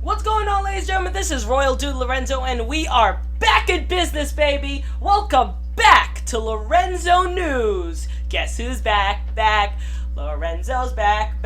What's going on, ladies and gentlemen? This is Royal Dude Lorenzo, and we are back in business, baby! Welcome back to Lorenzo News! Guess who's back? Back! Lorenzo's back!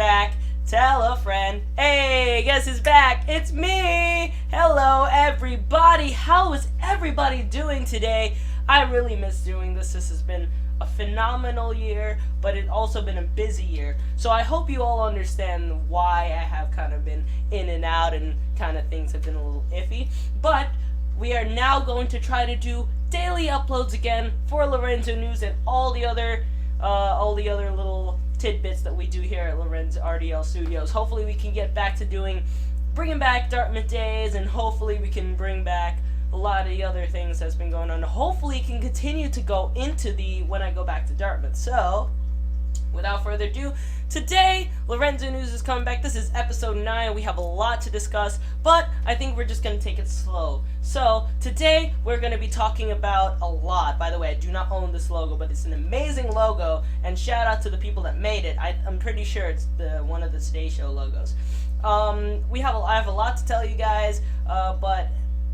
Tell a friend. Hey, guess who's back? It's me! Hello, everybody! How is everybody doing today? I really miss doing this. This has been a phenomenal year, but it's also been a busy year. So I hope you all understand why I have kind of been in and out and kind of things have been a little iffy. But we are now going to try to do daily uploads again for Lorenzo News and all the other little tidbits that we do here at Lorenzo RDL Studios. Hopefully we can get back to bringing back Dartmouth Days, and hopefully we can bring back a lot of the other things that's been going on. Hopefully it can continue to go into when I go back to Dartmouth. So, without further ado, today, Lorenzo News is coming back. This is episode 9. We have a lot to discuss, but I think we're just going to take it slow. So, today, we're going to be talking about a lot. By the way, I do not own this logo, but it's an amazing logo, and shout out to the people that made it. I'm pretty sure it's one of the Today Show logos. I have a lot to tell you guys, but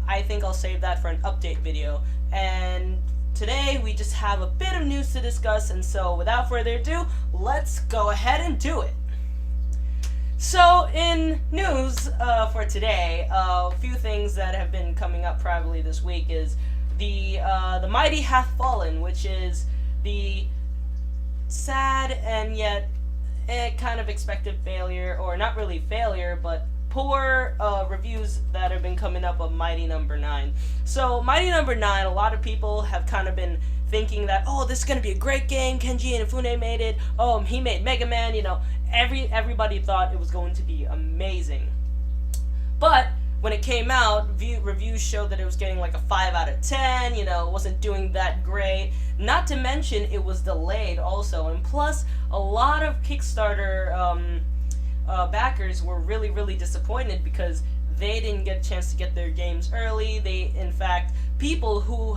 I think I'll save that for an update video. And today we just have a bit of news to discuss, and so without further ado, let's go ahead and do it. So in news for today, a few things that have been coming up probably this week is the Mighty Hath Fallen, which is the sad and yet kind of expected failure, or not really failure, but poor reviews that have been coming up of Mighty Number 9. So Mighty Number 9, a lot of people have kind of been thinking that, oh, this is going to be a great game, Kenji Inafune made it, oh, he made Mega Man, everybody thought it was going to be amazing. But when it came out, reviews showed that it was getting like a 5 out of 10, it wasn't doing that great. Not to mention, it was delayed also, and plus, a lot of Kickstarter backers were really disappointed because they didn't get a chance to get their games early. In fact, people who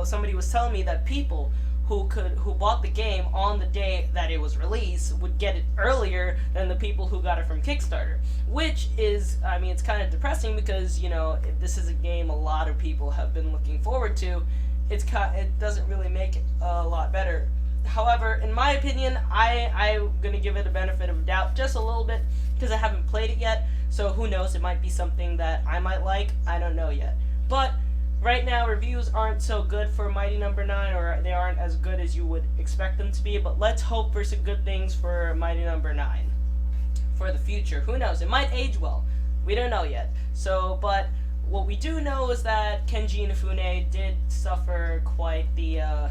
somebody was telling me that people who bought the game on the day that it was released would get it earlier than the people who got it from Kickstarter, which is, it's kind of depressing because if this is a game a lot of people have been looking forward to, it doesn't really make it a lot better. However, in my opinion, I'm going to give it a benefit of doubt just a little bit because I haven't played it yet, so who knows, it might be something that I might like, I don't know yet. But right now, reviews aren't so good for Mighty Number 9, or they aren't as good as you would expect them to be, but let's hope for some good things for Mighty Number 9 for the future. Who knows, it might age well, we don't know yet. So, but what we do know is that Kenji Inafune did suffer quite the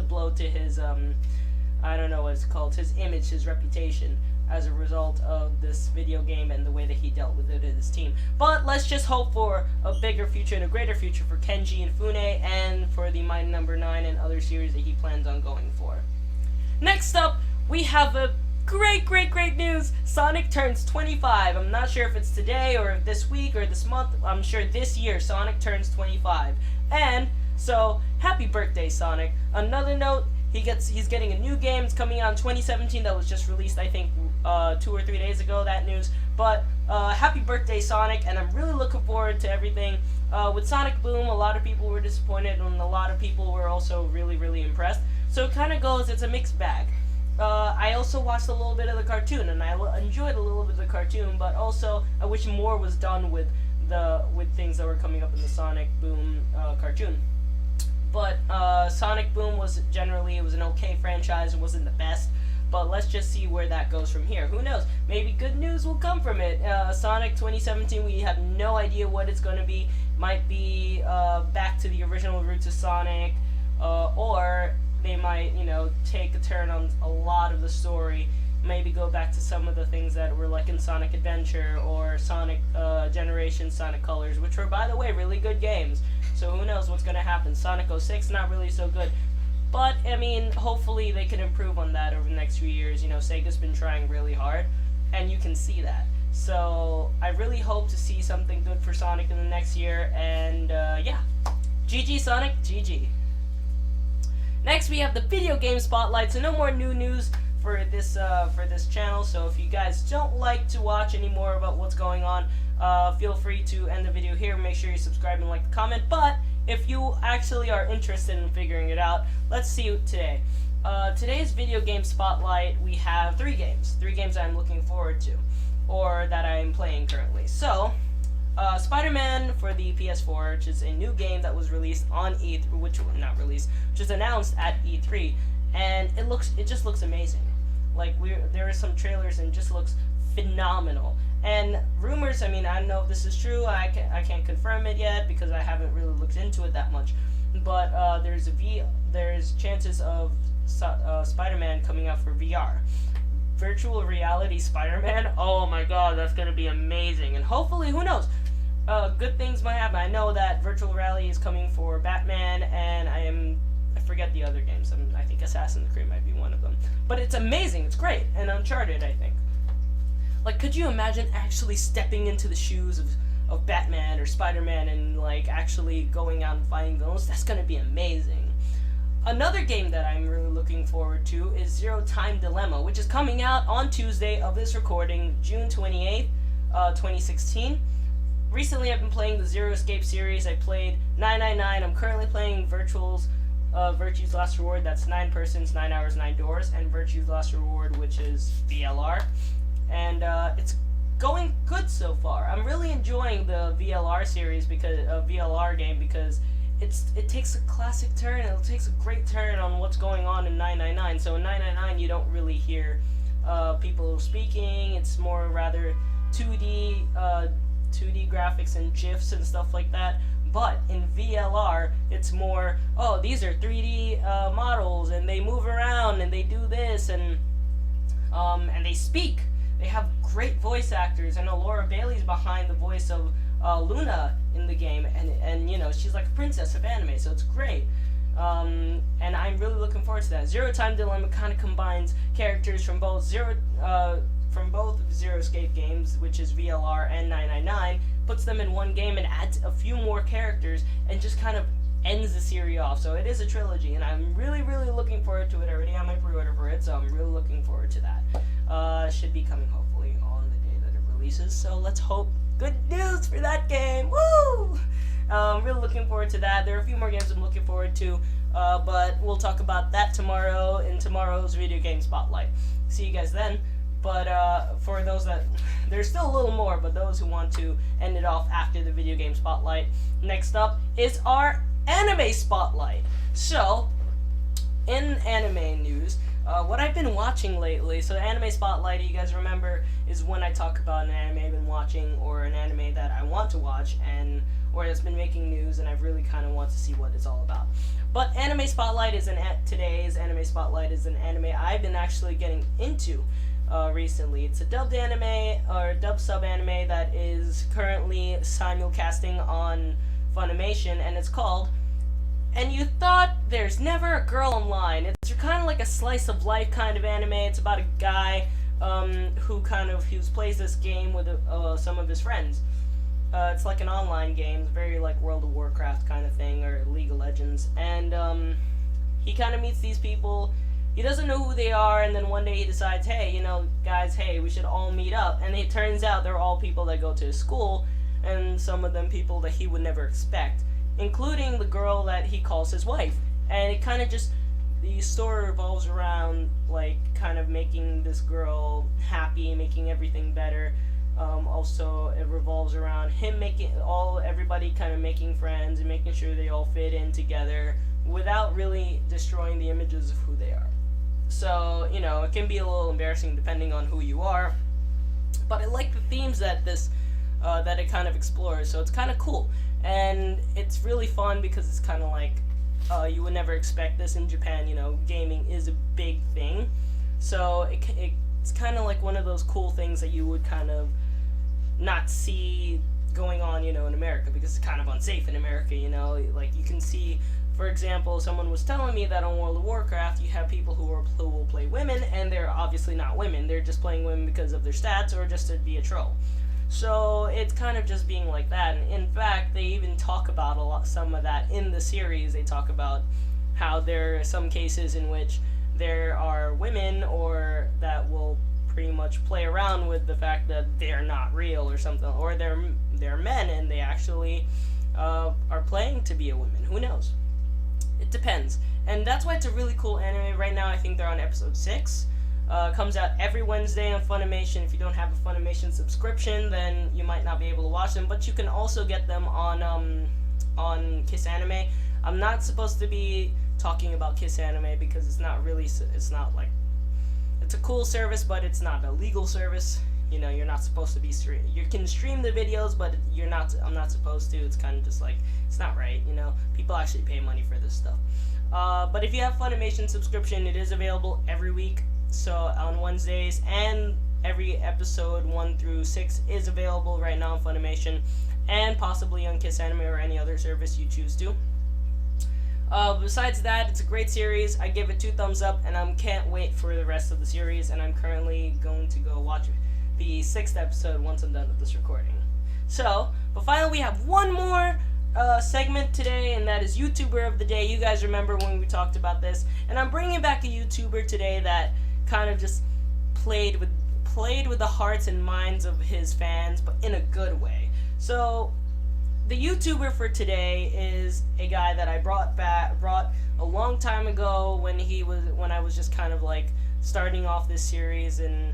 blow to his, I don't know what it's called, his image, his reputation, as a result of this video game and the way that he dealt with it and his team. But let's just hope for a bigger future and a greater future for Kenji Inafune and for the Mighty Number 9 and other series that he plans on going for. Next up, we have a great news. Sonic turns 25. I'm not sure if it's today or if this week or this month. I'm sure this year Sonic turns 25. And so, happy birthday, Sonic. Another note, he's getting a new game. It's coming out in 2017. That was just released, I think, 2 or 3 days ago, that news. But, happy birthday, Sonic, and I'm really looking forward to everything. With Sonic Boom, a lot of people were disappointed, and a lot of people were also really impressed. So it kind of goes, it's a mixed bag. I also watched a little bit of the cartoon, and I enjoyed a little bit of the cartoon, but also I wish more was done with things that were coming up in the Sonic Boom cartoon. But Sonic Boom it was an okay franchise. It wasn't the best, but let's just see where that goes from here. Who knows? Maybe good news will come from it. Sonic 2017, we have no idea what it's going to be. Might be back to the original roots of Sonic, or they might, take a turn on a lot of the story. Maybe go back to some of the things that were like in Sonic Adventure or Sonic Generation, Sonic Colors, which were, by the way, really good games. So who knows what's going to happen. Sonic 06, not really so good. But, hopefully they can improve on that over the next few years. Sega's been trying really hard, and you can see that. So, I really hope to see something good for Sonic in the next year, and, yeah. GG, Sonic, GG. Next, we have the video game spotlight, so no more new news for this channel. So if you guys don't like to watch any more about what's going on, feel free to end the video here. Make sure you subscribe and like the comment. But if you actually are interested in figuring it out, let's see today. Today's video game spotlight, we have three games I'm looking forward to, or that I'm playing currently. So, Spider-Man for the PS4, which is a new game that was released on E3, which is announced at E3, and it just looks amazing. Like, there are some trailers and it just looks phenomenal. And rumors, I mean, I don't know if this is true. I can't confirm it yet because I haven't really looked into it that much. But there's chances of Spider-Man coming out for VR. Virtual reality Spider-Man. Oh my God, that's gonna be amazing. And hopefully, who knows? Good things might happen. I know that virtual reality is coming for Batman, and I forget the other games. I think Assassin's Creed might be one of them. But it's amazing. It's great. And Uncharted, I think. Like, could you imagine actually stepping into the shoes of Batman or Spider-Man and, like, actually going out and fighting those? That's gonna be amazing. Another game that I'm really looking forward to is Zero Time Dilemma, which is coming out on Tuesday of this recording, June 28th, 2016. Recently, I've been playing the Zero Escape series. I played 999. I'm currently playing Virtue's Last Reward. That's 9 persons, 9 hours, 9 doors, and Virtue's Last Reward, which is VLR. And it's going good so far. I'm really enjoying the VLR series VLR game because it takes a classic turn, and it takes a great turn on what's going on in 999. So in 999, you don't really hear people speaking. It's more rather 2D graphics and GIFs and stuff like that. But in VLR, it's more, oh, these are 3D models, and they move around, and they do this, and they speak. They have great voice actors. I know Laura Bailey's behind the voice of Luna in the game, and you know, she's like a princess of anime, so it's great. And I'm really looking forward to that. Zero Time Dilemma kind of combines characters from both Zero Escape games, which is VLR and 999, puts them in one game and adds a few more characters, and just kind of ends the series off. So it is a trilogy, and I'm really, really looking forward to it. I already have my pre-order for it, so I'm really looking forward to that. Should be coming hopefully on the day that it releases, so let's hope good news for that game. Woo! I'm really looking forward to that. There are a few more games I'm looking forward to, but we'll talk about that tomorrow in tomorrow's video game spotlight. See you guys then. But for those that, there's still a little more, but those who want to end it off after the video game spotlight, next up is our anime spotlight. So, in anime news, what I've been watching lately, so the anime spotlight, you guys remember, is when I talk about an anime I've been watching, or an anime that I want to watch, or that's been making news, and I really kind of want to see what it's all about. But anime spotlight is today's anime spotlight is an anime I've been actually getting into recently. It's a dubbed anime, or dubbed sub-anime, that is currently simulcasting on Funimation, and it's called And You Thought There's Never a Girl Online. It's kind of like a slice of life kind of anime. It's about a guy who plays this game with some of his friends. It's like an online game, it's very like World of Warcraft kind of thing, or League of Legends. And he kind of meets these people. He doesn't know who they are, and then one day he decides, hey, you know, guys, hey, we should all meet up. And it turns out they're all people that go to his school, and some of them people that he would never expect, including the girl that he calls his wife. And it kind of just, the story revolves around, like, kind of making this girl happy, making everything better. Also, it revolves around him everybody kind of making friends and making sure they all fit in together without really destroying the images of who they are. So, you know, it can be a little embarrassing depending on who you are, but I like the themes that that it kind of explores, so it's kind of cool. And it's really fun because it's kind of like, you would never expect this in Japan. You know, gaming is a big thing, so it's kind of like one of those cool things that you would kind of not see going on, you know, in America, because it's kind of unsafe in America, you know. Like, you can see, for example, someone was telling me that on World of Warcraft, you have people who will play women, and they're obviously not women. They're just playing women because of their stats or just to be a troll. So it's kind of just being like that. And in fact, they even talk about some of that in the series. They talk about how there are some cases in which there are women or that will pretty much play around with the fact that they're not real or something, or they're men and they actually are playing to be a woman. Who knows? It depends. And that's why it's a really cool anime. Right now I think they're on episode 6. Comes out every Wednesday on Funimation. If you don't have a Funimation subscription, then you might not be able to watch them, but you can also get them on Kiss Anime. I'm not supposed to be talking about Kiss Anime because it's not like, it's a cool service, but it's not a legal service. You know, you're not supposed to be you can stream the videos, but I'm not supposed to. It's kind of just like, it's not right, you know. People actually pay money for this stuff. But if you have Funimation subscription, it is available every week. So on Wednesdays, and every episode 1 through 6 is available right now on Funimation, and possibly on Kiss Anime or any other service you choose to. Besides that, it's a great series. I give it 2 thumbs up, and I can't wait for the rest of the series, and I'm currently going to go watch the 6th episode once I'm done with this recording. So, but finally we have one more segment today, and that is YouTuber of the Day. You guys remember when we talked about this, and I'm bringing back a YouTuber today that kind of just played with the hearts and minds of his fans, but in a good way. So the YouTuber for today is a guy that I brought a long time ago when I was just kind of like starting off this series and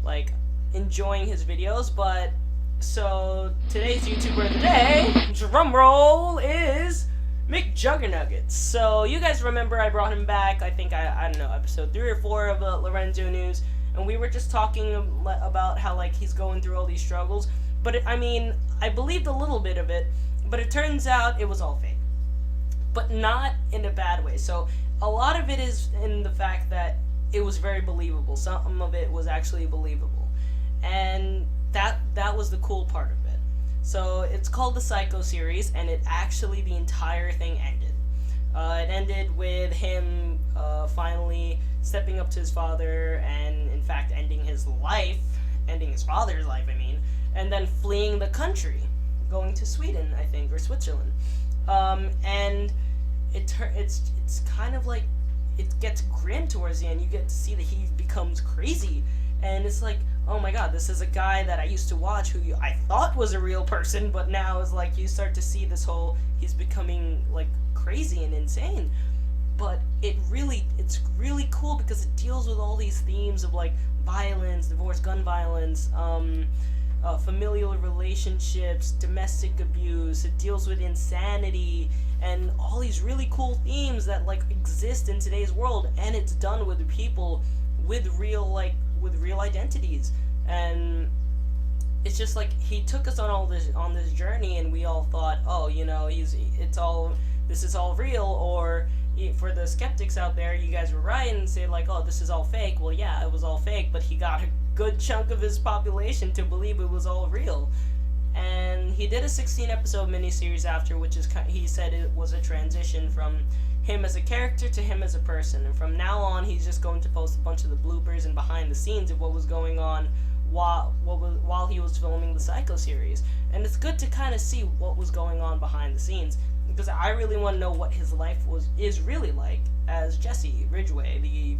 like enjoying his videos. But so today's YouTuber of the day, drum roll, is McJuggernuggets. So you guys remember I brought him back, I think, I don't know, episode 3 or 4 of Lorenzo News, and we were just talking about how like he's going through all these struggles. But I believed a little bit of it, but it turns out it was all fake. But not in a bad way. So a lot of it is in the fact that it was very believable. Some of it was actually believable. And that was the cool part of it. So it's called the Psycho series, and the entire thing ended. It ended with him finally stepping up to his father and, in fact, ending his father's life, and then fleeing the country, going to Sweden, I think, or Switzerland. And it's kind of like, it gets grim towards the end. You get to see that he becomes crazy, and it's like, oh my god, this is a guy that I used to watch who I thought was a real person, but now is like, you start to see he's becoming like crazy and insane. But it's really cool because it deals with all these themes of like violence, divorce, gun violence, familial relationships, domestic abuse. It deals with insanity and all these really cool themes that like exist in today's world, and it's done with people with real identities. And it's just like, he took us on this journey, and we all thought, oh, you know, this is all real. Or for the skeptics out there, you guys were right and say like, oh, this is all fake. Well, yeah, it was all fake, but he got a good chunk of his population to believe it was all real. And he did a 16-episode miniseries after, which is, he said it was a transition from him as a character to him as a person. And from now on, he's just going to post a bunch of the bloopers and behind the scenes of what was going on while he was filming the Psycho series. And it's good to kind of see what was going on behind the scenes, because I really want to know what his life is really like as Jesse Ridgway, the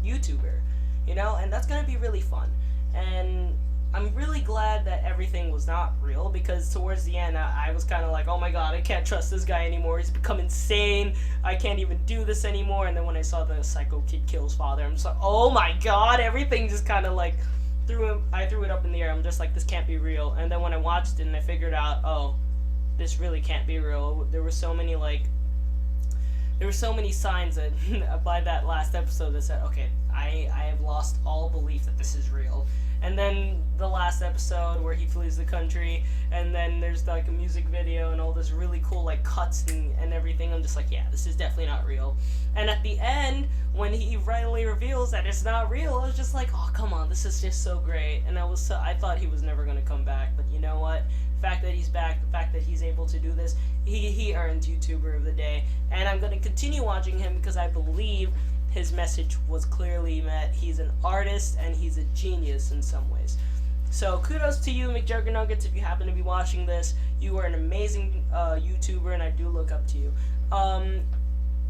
YouTuber, you know. And that's gonna be really fun. And I'm really glad that everything was not real, because towards the end I was kind of like, oh my god, I can't trust this guy anymore. He's become insane. I can't even do this anymore. And then when I saw the psycho kid kill his father, I'm just like, oh my god, everything just kind of like I threw it up in the air. I'm just like, this can't be real. And then when I watched it and I figured out, oh, this really can't be real. There were so many signs that by that last episode that said, okay, I have lost all belief that this is real. And then the last episode where he flees the country, and then there's like a music video and all this really cool like cuts and everything. I'm just like, yeah, this is definitely not real. And at the end, when he finally reveals that it's not real, I was just like, oh, come on, this is just so great. And I thought he was never gonna come back, but you know what? The fact that he's back, the fact that he's able to do this, he earned YouTuber of the Day. And I'm gonna continue watching him because I believe his message was clearly met. He's an artist, and he's a genius in some ways. So kudos to you, McJuggernuggets, if you happen to be watching this. You are an amazing YouTuber, and I do look up to you.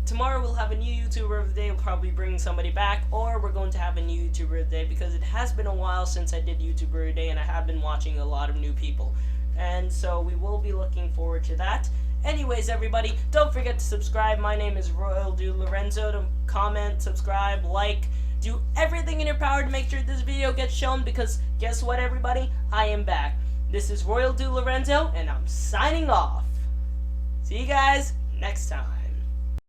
tomorrow we'll have a new YouTuber of the day. We'll probably bring somebody back, or we're going to have a new YouTuber of the day because it has been a while since I did YouTuber of the day, and I have been watching a lot of new people. And so we will be looking forward to that. Anyways, everybody, don't forget to subscribe. My name is Lorenzo. To comment, subscribe, like, do everything in your power to make sure this video gets shown, because guess what, everybody? I am back. This is Lorenzo, and I'm signing off. See you guys next time.